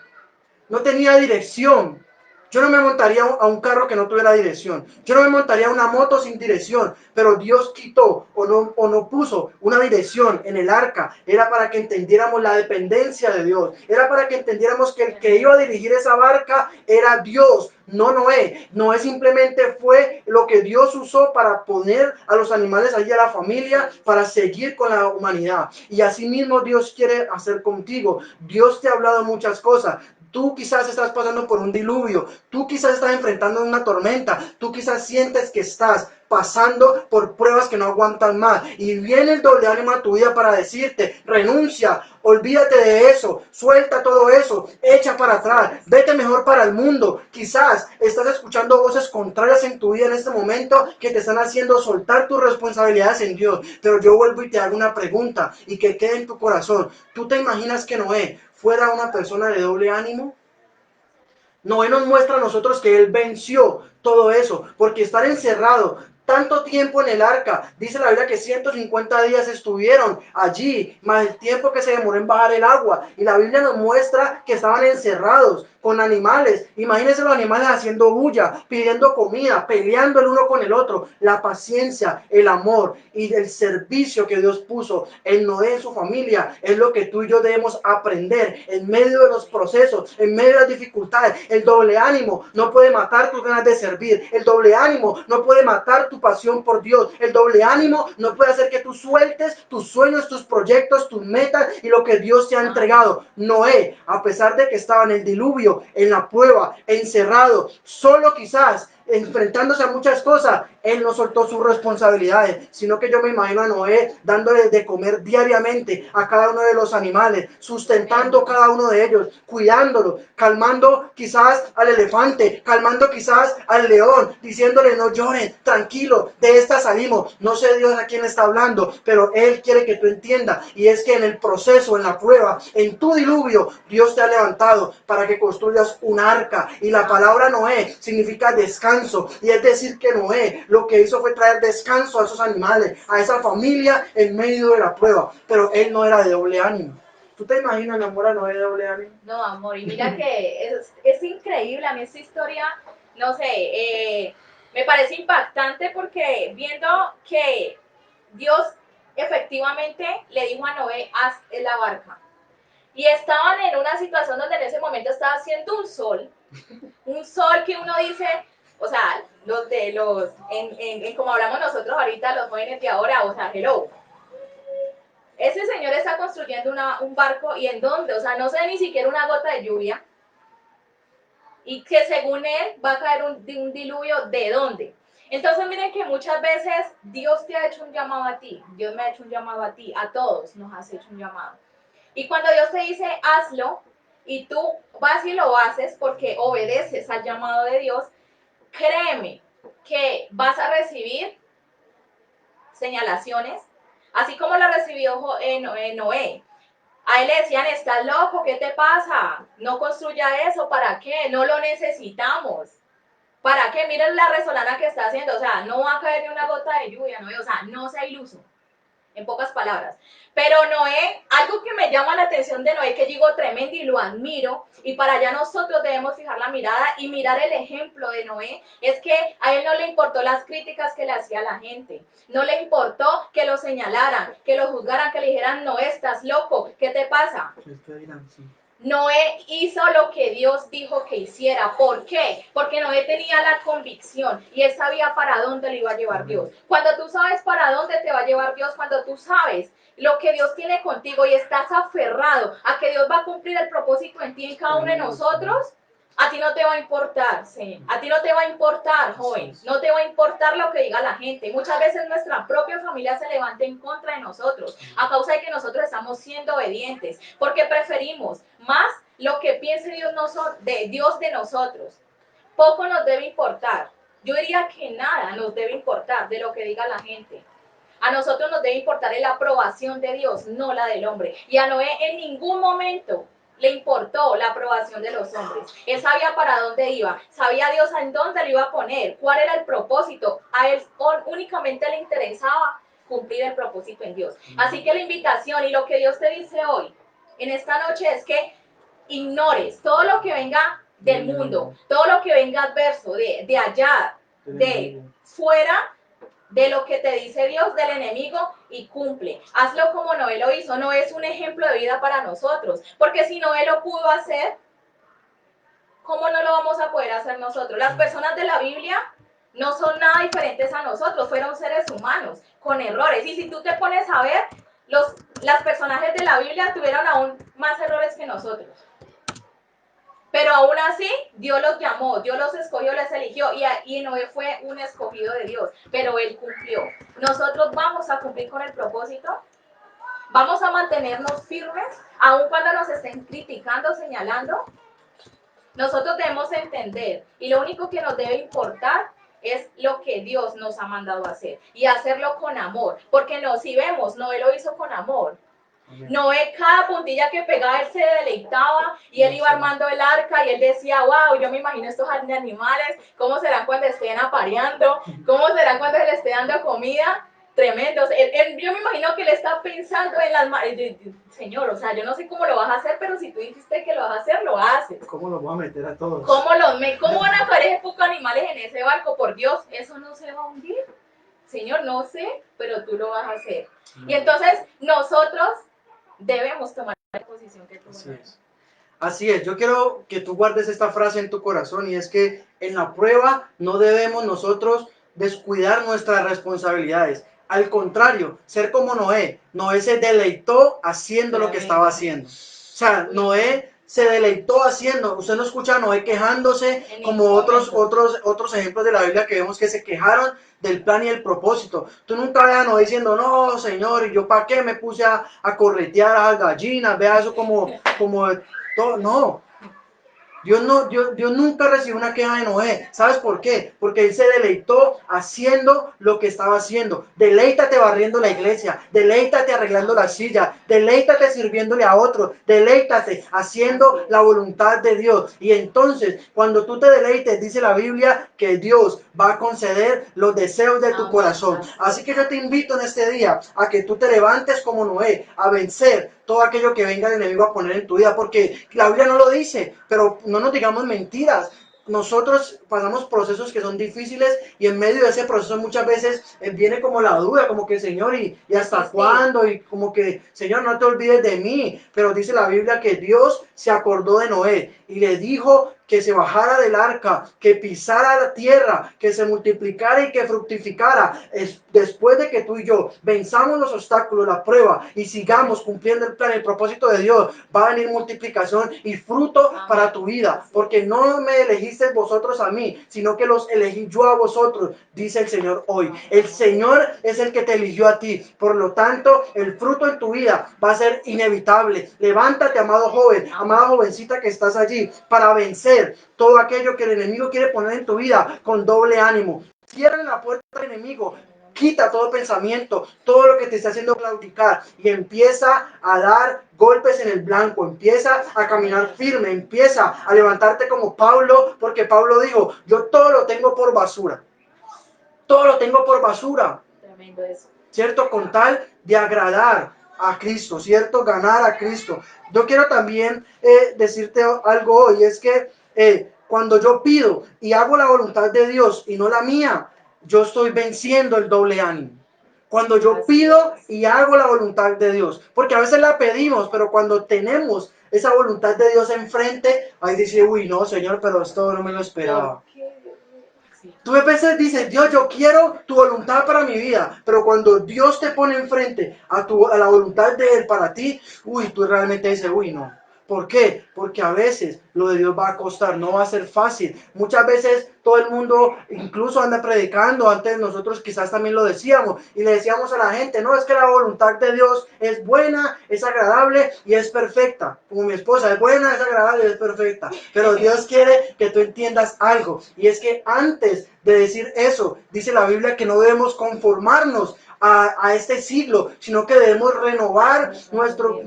no tenía dirección. Yo no me montaría a un carro que no tuviera dirección. Yo no me montaría a una moto sin dirección. Pero Dios quitó o no puso una dirección en el arca. Era para que entendiéramos la dependencia de Dios. Era para que entendiéramos que el que iba a dirigir esa barca era Dios, no Noé. Noé simplemente fue lo que Dios usó para poner a los animales allí, a la familia, para seguir con la humanidad. Y así mismo Dios quiere hacer contigo. Dios te ha hablado muchas cosas. Tú quizás estás pasando por un diluvio, tú quizás estás enfrentando una tormenta, tú quizás sientes que estás pasando por pruebas que no aguantan más. Y viene el doble ánimo a tu vida para decirte, renuncia, olvídate de eso, suelta todo eso, echa para atrás, vete mejor para el mundo. Quizás estás escuchando voces contrarias en tu vida en este momento que te están haciendo soltar tus responsabilidades en Dios. Pero yo vuelvo y te hago una pregunta y que quede en tu corazón. ¿Tú te imaginas que Noé fuera una persona de doble ánimo? Noé nos muestra a nosotros que él venció todo eso, porque estar encerrado tanto tiempo en el arca, dice la Biblia que 150 días estuvieron allí, más el tiempo que se demoró en bajar el agua, y la Biblia nos muestra que estaban encerrados con animales. Imagínense los animales haciendo bulla, pidiendo comida, peleando el uno con el otro. La paciencia, el amor y el servicio que Dios puso en Noé y en su familia es lo que tú y yo debemos aprender en medio de los procesos, en medio de las dificultades. El doble ánimo no puede matar tus ganas de servir. El doble ánimo no puede matar tu pasión por Dios. El doble ánimo no puede hacer que tú sueltes tus sueños, tus proyectos, tus metas y lo que Dios te ha entregado. Noé, a pesar de que estaba en el diluvio, en la prueba, encerrado, solo quizás, enfrentándose a muchas cosas, él no soltó sus responsabilidades, sino que yo me imagino a Noé dándole de comer diariamente a cada uno de los animales, sustentando cada uno de ellos, cuidándolo, calmando quizás al elefante, calmando quizás al león, diciéndole no lloren, tranquilo, de esta salimos. No sé Dios a quién está hablando, pero Él quiere que tú entiendas, y es que en el proceso, en la prueba, en tu diluvio, Dios te ha levantado para que construyas un arca, y la palabra Noé significa descanso. Y es decir que Noé lo que hizo fue traer descanso a esos animales, a esa familia en medio de la prueba. Pero él no era de doble ánimo. ¿Tú te imaginas, mi amor, a Noé de doble ánimo? No, amor, y mira que es increíble. A mí esta historia, no sé, me parece impactante porque viendo que Dios efectivamente le dijo a Noé, haz la barca. Y estaban en una situación donde en ese momento estaba haciendo un sol que uno dice, o sea, como hablamos nosotros ahorita, los jóvenes de ahora, o sea, hello. Ese señor está construyendo un barco, ¿y en dónde? O sea, no se ve ni siquiera una gota de lluvia. Y que según él va a caer un diluvio, ¿de dónde? Entonces miren que muchas veces Dios te ha hecho un llamado a ti, Dios me ha hecho un llamado a ti, a todos nos has hecho un llamado. Y cuando Dios te dice hazlo y tú vas y lo haces porque obedeces al llamado de Dios, créeme que vas a recibir señalaciones, así como la recibió Noé. A él le decían, estás loco, ¿qué te pasa? No construya eso, ¿para qué? No lo necesitamos. ¿Para qué? Miren la resolana que está haciendo, o sea, no va a caer ni una gota de lluvia, ¿no? O sea, no sea iluso, en pocas palabras. Pero Noé, algo que me llama la atención de Noé, que digo tremendo y lo admiro, y para allá nosotros debemos fijar la mirada y mirar el ejemplo de Noé, es que a él no le importó las críticas que le hacía la gente, no le importó que lo señalaran, que lo juzgaran, que le dijeran, no, estás loco, ¿qué te pasa? Noé hizo lo que Dios dijo que hiciera. ¿Por qué? Porque Noé tenía la convicción y él sabía para dónde le iba a llevar Dios. Cuando tú sabes para dónde te va a llevar Dios, cuando tú sabes lo que Dios tiene contigo y estás aferrado a que Dios va a cumplir el propósito en ti y en cada uno de nosotros, A ti no te va a importar, sí. A ti no te va a importar, joven. No te va a importar lo que diga la gente. Muchas veces nuestra propia familia se levanta en contra de nosotros a causa de que nosotros estamos siendo obedientes, porque preferimos más lo que piense Dios de nosotros. Poco nos debe importar. Yo diría que nada nos debe importar de lo que diga la gente. A nosotros nos debe importar la aprobación de Dios, no la del hombre. Y a Noé en ningún momento le importó la aprobación de los hombres. Él sabía para dónde iba, sabía Dios en dónde lo iba a poner, cuál era el propósito. A él únicamente le interesaba cumplir el propósito en Dios. Así que la invitación y lo que Dios te dice hoy, en esta noche, es que ignores todo lo que venga del mundo, todo lo que venga adverso, de allá, de fuera, de lo que te dice Dios, del enemigo, y cumple. Hazlo como Noé lo hizo. Noé es un ejemplo de vida para nosotros, porque si Noé lo pudo hacer, ¿cómo no lo vamos a poder hacer nosotros? Las personas de la Biblia no son nada diferentes a nosotros, fueron seres humanos con errores, y si tú te pones a ver, las personajes de la Biblia tuvieron aún más errores que nosotros. Pero aún así, Dios los llamó, Dios los escogió, les eligió, y Noé fue un escogido de Dios, pero él cumplió. Nosotros vamos a cumplir con el propósito, vamos a mantenernos firmes, aun cuando nos estén criticando, señalando. Nosotros debemos entender, y lo único que nos debe importar es lo que Dios nos ha mandado a hacer, y hacerlo con amor, porque no, si vemos, Noé lo hizo con amor. Noé, cada puntilla que pegaba, él se deleitaba, y él iba armando el arca, y él decía, wow, yo me imagino estos animales, ¿cómo serán cuando estén apareando? ¿Cómo serán cuando le esté dando comida? Tremendos. Yo me imagino que él está pensando en las Señor, o sea, yo no sé cómo lo vas a hacer, pero si tú dijiste que lo vas a hacer, lo haces. ¿Cómo los voy a meter a todos? ¿Cómo van a caer pocos animales en ese barco? Por Dios, eso no se va a hundir. Señor, no sé, pero tú lo vas a hacer. Y entonces, nosotros debemos tomar la posición que tú vas. Así es, yo quiero que tú guardes esta frase en tu corazón, y es que en la prueba no debemos nosotros descuidar nuestras responsabilidades. Al contrario, ser como Noé. Noé se deleitó haciendo lo que estaba haciendo. O sea, Noé se deleitó haciendo. Usted no escucha a Noé quejándose como otros ejemplos de la Biblia que vemos que se quejaron del plan y el propósito. Tú nunca veas a Noé diciendo, no, Señor, ¿y yo para qué me puse a corretear a las gallinas? Vea eso como todo. No. Dios nunca recibió una queja de Noé. ¿Sabes por qué? Porque él se deleitó haciendo lo que estaba haciendo. Deleítate barriendo la iglesia, deleítate arreglando la silla, deleítate sirviéndole a otros, deleítate haciendo la voluntad de Dios. Y entonces, cuando tú te deleites, dice la Biblia que Dios va a conceder los deseos de tu corazón. Así que yo te invito en este día a que tú te levantes como Noé, a vencer todo aquello que venga el enemigo a poner en tu vida, porque la Biblia no lo dice, pero no nos digamos mentiras. Nosotros pasamos procesos que son difíciles, y en medio de ese proceso muchas veces viene como la duda, como que Señor, ¿y hasta cuándo? Y como que Señor, no te olvides de mí. Pero dice la Biblia que Dios se acordó de Noé y le dijo que se bajara del arca, que pisara la tierra, que se multiplicara y que fructificara. Después de que tú y yo venzamos los obstáculos, la prueba, y sigamos cumpliendo el plan, el propósito de Dios, va a venir multiplicación y fruto para tu vida, porque no me elegisteis vosotros a mí, sino que los elegí yo a vosotros, dice el Señor hoy. El Señor es el que te eligió a ti, por lo tanto, el fruto en tu vida va a ser inevitable. Levántate, amado joven, amada jovencita que estás allí, para vencer todo aquello que el enemigo quiere poner en tu vida con doble ánimo. Cierra la puerta del enemigo, quita todo pensamiento, todo lo que te está haciendo claudicar, y empieza a dar golpes en el blanco, empieza a caminar firme, empieza a levantarte como Pablo, porque Pablo dijo, yo todo lo tengo por basura, todo lo tengo por basura. Tremendo eso. ¿Cierto? Con tal de agradar a Cristo, ¿cierto? Ganar a Cristo. Yo quiero también decirte algo hoy, es que cuando yo pido y hago la voluntad de Dios y no la mía, yo estoy venciendo el doble ánimo. Cuando yo pido y hago la voluntad de Dios, porque a veces la pedimos, pero cuando tenemos esa voluntad de Dios enfrente, ahí dice, uy, no, Señor, pero esto no me lo esperaba. Tú a veces dices, Dios, yo quiero tu voluntad para mi vida, pero cuando Dios te pone enfrente a la voluntad de Él para ti, uy, tú realmente dices, uy, no. ¿Por qué? Porque a veces lo de Dios va a costar, no va a ser fácil. Muchas veces todo el mundo incluso anda predicando, antes nosotros quizás también lo decíamos y le decíamos a la gente, no, es que la voluntad de Dios es buena, es agradable y es perfecta. Como mi esposa, es buena, es agradable y es perfecta. Pero Dios quiere que tú entiendas algo, y es que antes de decir eso, dice la Biblia que no debemos conformarnos a este siglo, sino que debemos renovar nuestro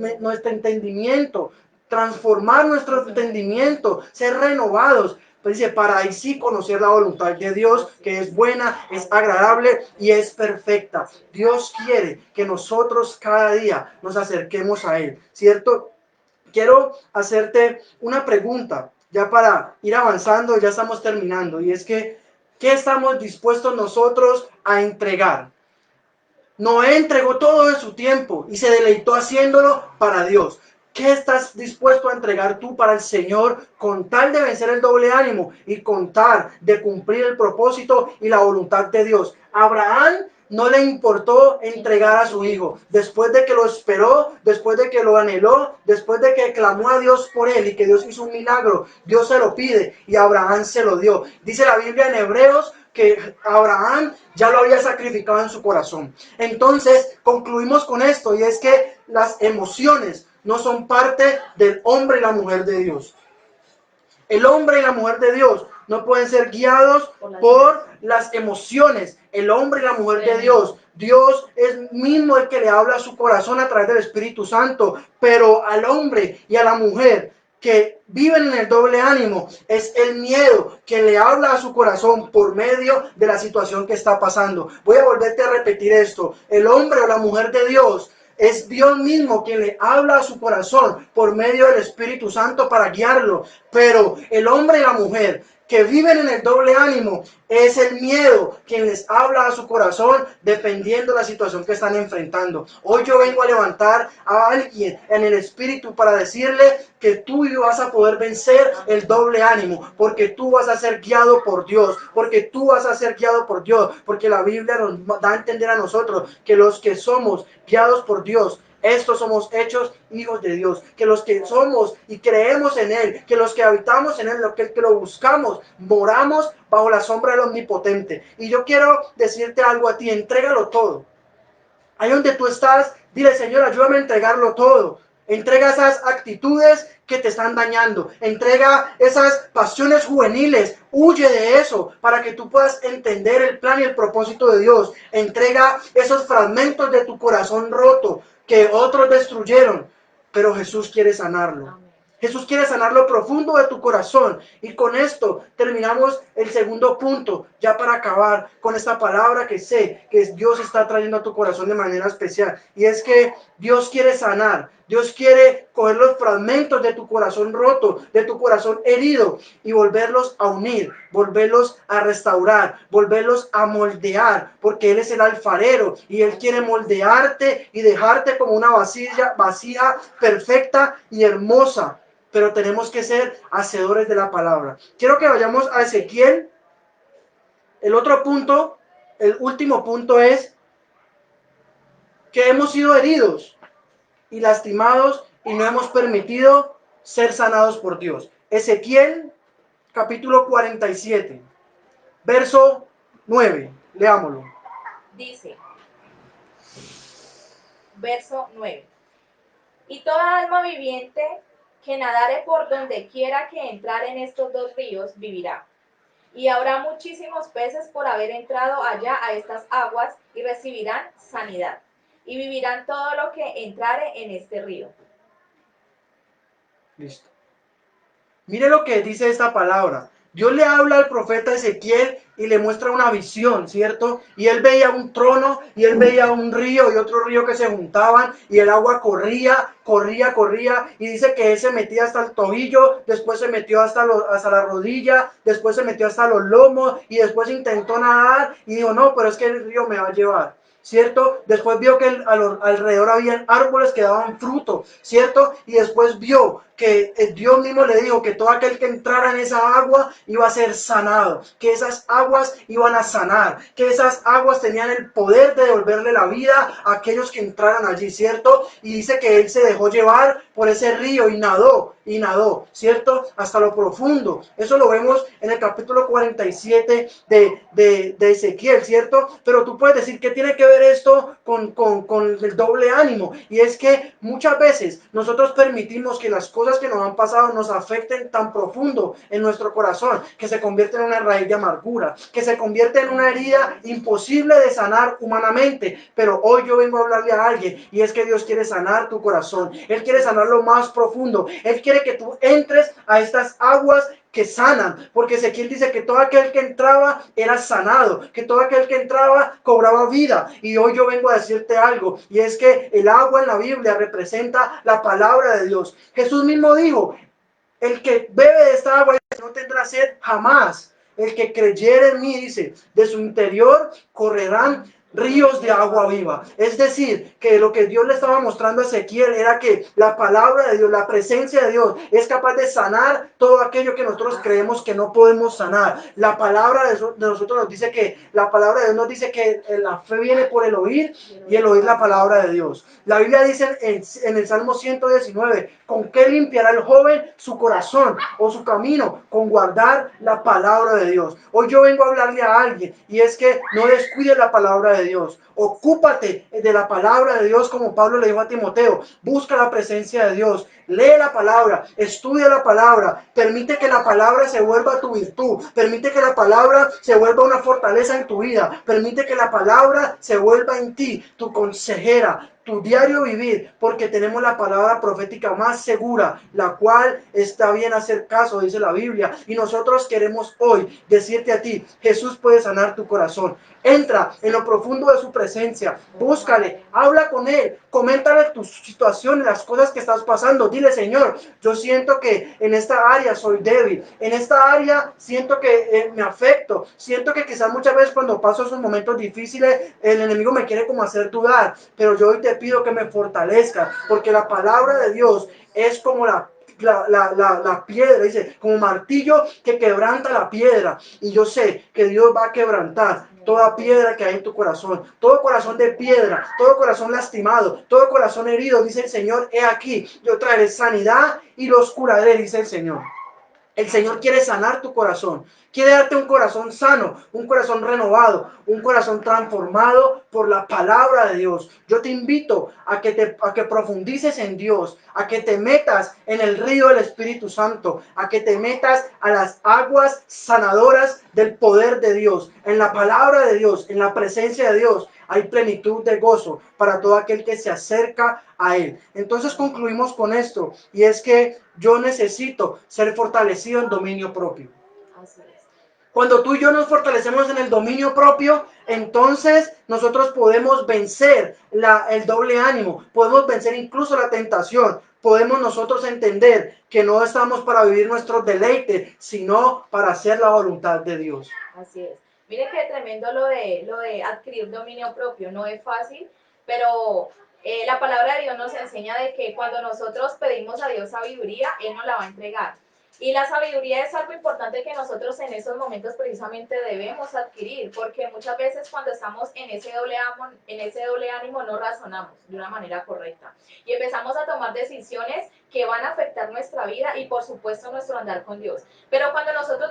entendimiento, transformar nuestro entendimiento, ser renovados. Pues dice, para ahí sí conocer la voluntad de Dios, que es buena, es agradable y es perfecta. Dios quiere que nosotros cada día nos acerquemos a Él, ¿cierto? Quiero hacerte una pregunta, ya para ir avanzando, ya estamos terminando, y es que, ¿qué estamos dispuestos nosotros a entregar? Noé entregó todo de su tiempo y se deleitó haciéndolo para Dios. ¿Qué estás dispuesto a entregar tú para el Señor con tal de vencer el doble ánimo y con tal de cumplir el propósito y la voluntad de Dios? Abraham no le importó entregar a su hijo. Después de que lo esperó, después de que lo anheló, después de que clamó a Dios por él y que Dios hizo un milagro, Dios se lo pide y Abraham se lo dio. Dice la Biblia en Hebreos que Abraham ya lo había sacrificado en su corazón. Entonces, concluimos con esto, y es que las emociones no son parte del hombre y la mujer de Dios. El hombre y la mujer de Dios no pueden ser guiados por las emociones. El hombre y la mujer de Dios, Dios es mismo el que le habla a su corazón a través del Espíritu Santo, pero al hombre y a la mujer que viven en el doble ánimo, es el miedo que le habla a su corazón por medio de la situación que está pasando. Voy a volverte a repetir esto. El hombre o la mujer de Dios es Dios mismo quien le habla a su corazón por medio del Espíritu Santo para guiarlo. Pero el hombre y la mujer que viven en el doble ánimo, es el miedo quien les habla a su corazón dependiendo de la situación que están enfrentando. Hoy yo vengo a levantar a alguien en el Espíritu para decirle que tú vas a poder vencer el doble ánimo, porque tú vas a ser guiado por Dios, porque tú vas a ser guiado por Dios, porque la Biblia nos da a entender a nosotros que los que somos guiados por Dios, estos somos hechos hijos de Dios, que los que somos y creemos en Él, que los que habitamos en Él, que lo buscamos, moramos bajo la sombra del Omnipotente. Y yo quiero decirte algo a ti, entrégalo todo. Ahí donde tú estás, dile, Señor, ayúdame a entregarlo todo. Entrega esas actitudes que te están dañando. Entrega esas pasiones juveniles. Huye de eso para que tú puedas entender el plan y el propósito de Dios. Entrega esos fragmentos de tu corazón roto que otros destruyeron. Pero Jesús quiere sanarlo. Jesús quiere sanar lo profundo de tu corazón. Y con esto terminamos el segundo punto, ya para acabar con esta palabra que sé que Dios está trayendo a tu corazón de manera especial. Y es que Dios quiere sanar. Dios quiere coger los fragmentos de tu corazón roto, de tu corazón herido, y volverlos a unir, volverlos a restaurar, volverlos a moldear, porque Él es el alfarero y Él quiere moldearte y dejarte como una vasija perfecta y hermosa. Pero tenemos que ser hacedores de la palabra. Quiero que vayamos a Ezequiel. El otro punto, el último punto es que hemos sido heridos y lastimados y no hemos permitido ser sanados por Dios. Ezequiel, capítulo 47, verso 9. Leámoslo. Dice, verso 9. Y toda alma viviente que nadare por donde quiera que entrar en estos dos ríos vivirá. Y habrá muchísimos peces por haber entrado allá a estas aguas y recibirán sanidad. Y vivirán todo lo que entrare en este río. Listo. Mire lo que dice esta palabra. Dios le habla al profeta Ezequiel y le muestra una visión, ¿cierto? Y él veía un trono y él veía un río y otro río que se juntaban y el agua corría y dice que él se metía hasta el tobillo, después se metió hasta la rodilla, después se metió hasta los lomos y después intentó nadar y dijo, no, pero es que el río me va a llevar. ¿cierto? Después vio que alrededor habían árboles que daban fruto, ¿cierto? Y después vio que Dios mismo le dijo que todo aquel que entrara en esa agua iba a ser sanado, que esas aguas iban a sanar, que esas aguas tenían el poder de devolverle la vida a aquellos que entraran allí, ¿cierto? Y dice que él se dejó llevar por ese río y nadó, ¿cierto? Hasta lo profundo. Eso lo vemos en el capítulo 47 de Ezequiel, ¿cierto? Pero tú puedes decir que tiene que ver esto con el doble ánimo. Y es que muchas veces nosotros permitimos que las cosas que nos han pasado nos afecten tan profundo en nuestro corazón, que se convierte en una raíz de amargura, que se convierte en una herida imposible de sanar humanamente. Pero hoy yo vengo a hablarle a alguien, y es que Dios quiere sanar tu corazón. Él quiere sanar lo más profundo. Él quiere que tú entres a estas aguas que sanan, porque Ezequiel dice que todo aquel que entraba era sanado, que todo aquel que entraba cobraba vida. Y hoy yo vengo a decirte algo, y es que el agua en la Biblia representa la palabra de Dios. Jesús mismo dijo: el que bebe de esta agua no tendrá sed jamás. El que creyere en mí, dice, de su interior correrán ríos de agua viva. Es decir, que lo que Dios le estaba mostrando a Ezequiel era que la palabra de Dios, la presencia de Dios, es capaz de sanar todo aquello que nosotros creemos que no podemos sanar. La palabra de nosotros nos dice que, la palabra de Dios nos dice que la fe viene por el oír, y el oír la palabra de Dios. La Biblia dice en el Salmo 119, ¿con qué limpiará el joven su corazón o su camino? Con guardar la palabra de Dios. Hoy yo vengo a hablarle a alguien, y es que no descuides la palabra de Dios. Ocúpate de la palabra de Dios, como Pablo le dijo a Timoteo. Busca la presencia de Dios. Lee la palabra, estudia la palabra, permite que la palabra se vuelva tu virtud, permite que la palabra se vuelva una fortaleza en tu vida, permite que la palabra se vuelva en ti, tu consejera, tu diario vivir, porque tenemos la palabra profética más segura, la cual está bien hacer caso, dice la Biblia. Y nosotros queremos hoy decirte a ti: Jesús puede sanar tu corazón. Entra en lo profundo de su presencia, búscale, habla con él, coméntale tus situaciones, las cosas que estás pasando. Dile: Señor, yo siento que en esta área soy débil, en esta área siento que me afecto, siento que quizás muchas veces cuando paso esos momentos difíciles el enemigo me quiere como hacer dudar, pero yo hoy te pido que me fortalezca, porque la palabra de Dios es como la piedra, dice, como martillo que quebranta la piedra. Y yo sé que Dios va a quebrantar toda piedra que hay en tu corazón, todo corazón de piedra, todo corazón lastimado, todo corazón herido. Dice el Señor: he aquí, yo traeré sanidad y los curaré, dice el Señor. El Señor quiere sanar tu corazón, quiere darte un corazón sano, un corazón renovado, un corazón transformado por la palabra de Dios. Yo te invito a que profundices en Dios, a que te metas en el río del Espíritu Santo, a que te metas a las aguas sanadoras del poder de Dios, en la palabra de Dios, en la presencia de Dios. Hay plenitud de gozo para todo aquel que se acerca a Él. Entonces concluimos con esto, y es que yo necesito ser fortalecido en dominio propio. Así es. Cuando tú y yo nos fortalecemos en el dominio propio, entonces nosotros podemos vencer el doble ánimo, podemos vencer incluso la tentación, podemos nosotros entender que no estamos para vivir nuestros deleites, sino para hacer la voluntad de Dios. Así es. Mire qué tremendo lo de adquirir dominio propio. No es fácil, pero la palabra de Dios nos enseña de que cuando nosotros pedimos a Dios sabiduría, Él nos la va a entregar. Y la sabiduría es algo importante que nosotros en esos momentos precisamente debemos adquirir, porque muchas veces cuando estamos en ese doble ánimo no razonamos de una manera correcta y empezamos a tomar decisiones que van a afectar nuestra vida y por supuesto nuestro andar con Dios. Pero cuando nosotros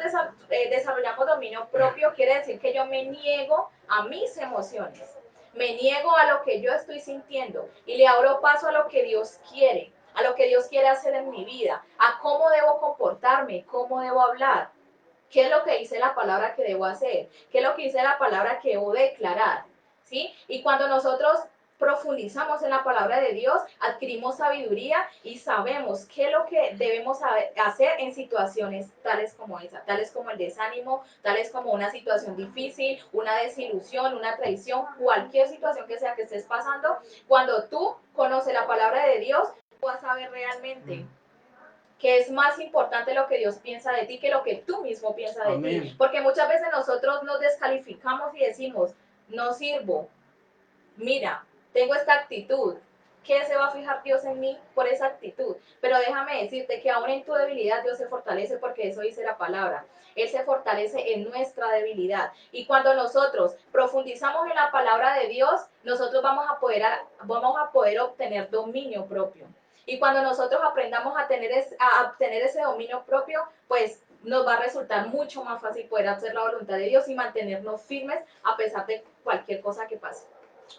desarrollamos dominio propio, quiere decir que yo me niego a mis emociones, me niego a lo que yo estoy sintiendo y le abro paso a lo que Dios quiere, a lo que Dios quiere hacer en mi vida, a cómo debo comportarme, cómo debo hablar, qué es lo que dice la palabra que debo hacer, qué es lo que dice la palabra que debo declarar, ¿sí? Y cuando nosotros profundizamos en la palabra de Dios, adquirimos sabiduría y sabemos qué es lo que debemos hacer en situaciones tales como esa, tales como el desánimo, tales como una situación difícil, una desilusión, una traición, cualquier situación que sea que estés pasando. Cuando tú conoces la palabra de Dios, tú vas a ver realmente que es más importante lo que Dios piensa de ti que lo que tú mismo piensas de ti. Porque muchas veces nosotros nos descalificamos y decimos: no sirvo, mira, tengo esta actitud. ¿Qué se va a fijar Dios en mí por esa actitud? Pero déjame decirte que aún en tu debilidad Dios se fortalece, porque eso dice la palabra. Él se fortalece en nuestra debilidad. Y cuando nosotros profundizamos en la palabra de Dios, nosotros vamos a poder obtener dominio propio. Y cuando nosotros aprendamos a obtener ese dominio propio, pues nos va a resultar mucho más fácil poder hacer la voluntad de Dios y mantenernos firmes a pesar de cualquier cosa que pase.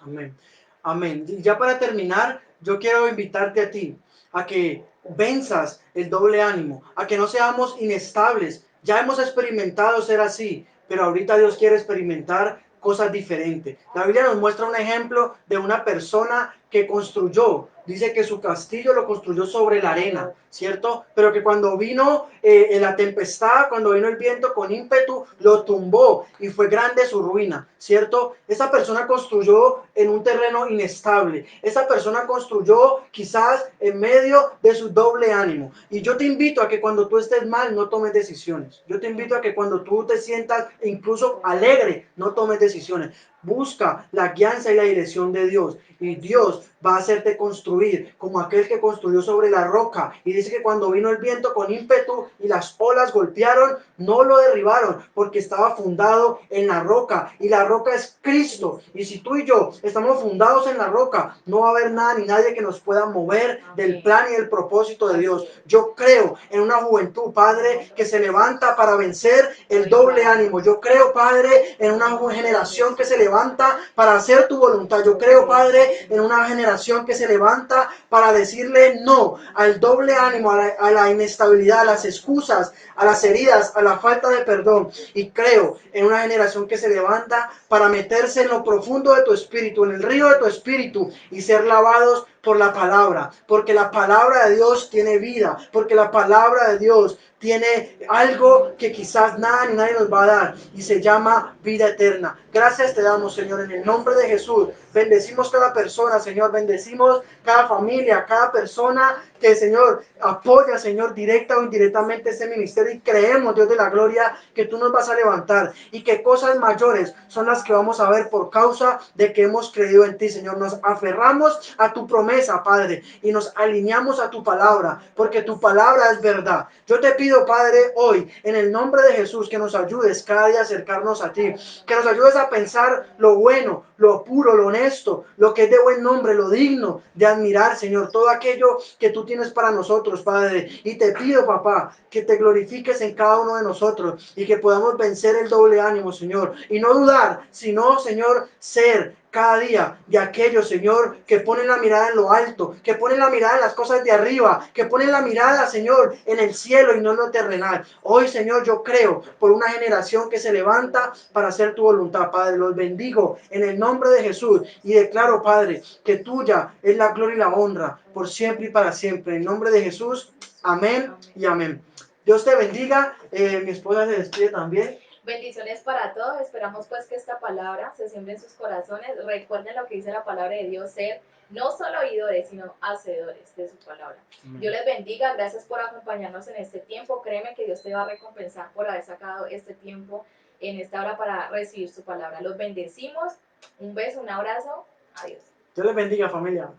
Amén. Amén. Y ya para terminar, yo quiero invitarte a ti a que venzas el doble ánimo, a que no seamos inestables. Ya hemos experimentado ser así, pero ahorita Dios quiere experimentar cosas diferentes. La Biblia nos muestra un ejemplo de una persona que construyó. Dice que su castillo lo construyó sobre la arena, ¿cierto? Pero que cuando vino la tempestad, cuando vino el viento con ímpetu, lo tumbó y fue grande su ruina, ¿cierto? Esa persona construyó en un terreno inestable. Esa persona construyó quizás en medio de su doble ánimo. Y yo te invito a que cuando tú estés mal, no tomes decisiones. Yo te invito a que cuando tú te sientas incluso alegre, no tomes decisiones. Busca la guianza y la dirección de Dios. Y Dios va a hacerte construir como aquel que construyó sobre la roca. Y dice que cuando vino el viento con ímpetu y las olas golpearon, no lo derribaron porque estaba fundado en la roca. Y la roca es Cristo. Y si tú y yo estamos fundados en la roca, no va a haber nada ni nadie que nos pueda mover del plan y del propósito de Dios. Yo creo en una juventud, Padre, que se levanta para vencer el doble ánimo. Yo creo, Padre, en una generación que se levanta para hacer tu voluntad. Yo creo, Padre, en una generación que se levanta para decirle no al doble ánimo, a la inestabilidad, a las excusas, a las heridas, a la falta de perdón. Y creo en una generación que se levanta para meterse en lo profundo de tu espíritu, en el río de tu espíritu y ser lavados por la palabra, porque la palabra de Dios tiene vida, porque la palabra de Dios tiene algo que quizás nada ni nadie nos va a dar y se llama vida eterna. Gracias te damos, Señor, en el nombre de Jesús. Bendecimos cada persona, Señor, bendecimos cada familia, cada persona que, Señor, apoya, Señor, directa o indirectamente este ministerio, y creemos, Dios de la gloria, que tú nos vas a levantar y que cosas mayores son las que vamos a ver por causa de que hemos creído en ti, Señor. Nos aferramos a tu promesa, Padre, y nos alineamos a tu palabra, porque tu palabra es verdad. Yo te pido, Padre, hoy, en el nombre de Jesús, que nos ayudes cada día a acercarnos a ti, que nos ayudes a pensar lo bueno, lo puro, lo honesto, lo que es de buen nombre, lo digno de admirar, Señor, todo aquello que tú tienes para nosotros, Padre. Y te pido, papá, que te glorifiques en cada uno de nosotros y que podamos vencer el doble ánimo, Señor, y no dudar, sino, Señor, ser cada día de aquellos, Señor, que ponen la mirada en lo alto, que ponen la mirada en las cosas de arriba, que ponen la mirada, Señor, en el cielo y no en lo terrenal. Hoy, Señor, yo creo por una generación que se levanta para hacer tu voluntad, Padre. Los bendigo en el nombre de Jesús y declaro, Padre, que tuya es la gloria y la honra por siempre y para siempre. En nombre de Jesús, amén y amén. Dios te bendiga. Mi esposa se despide también. Bendiciones para todos. Esperamos pues que esta palabra se siembre en sus corazones. Recuerden lo que dice la palabra de Dios, ser no solo oidores, sino hacedores de su palabra. Dios les bendiga. Gracias por acompañarnos en este tiempo. Créeme que Dios te va a recompensar por haber sacado este tiempo en esta hora para recibir su palabra. Los bendecimos. Un beso, un abrazo. Adiós. Dios les bendiga, familia.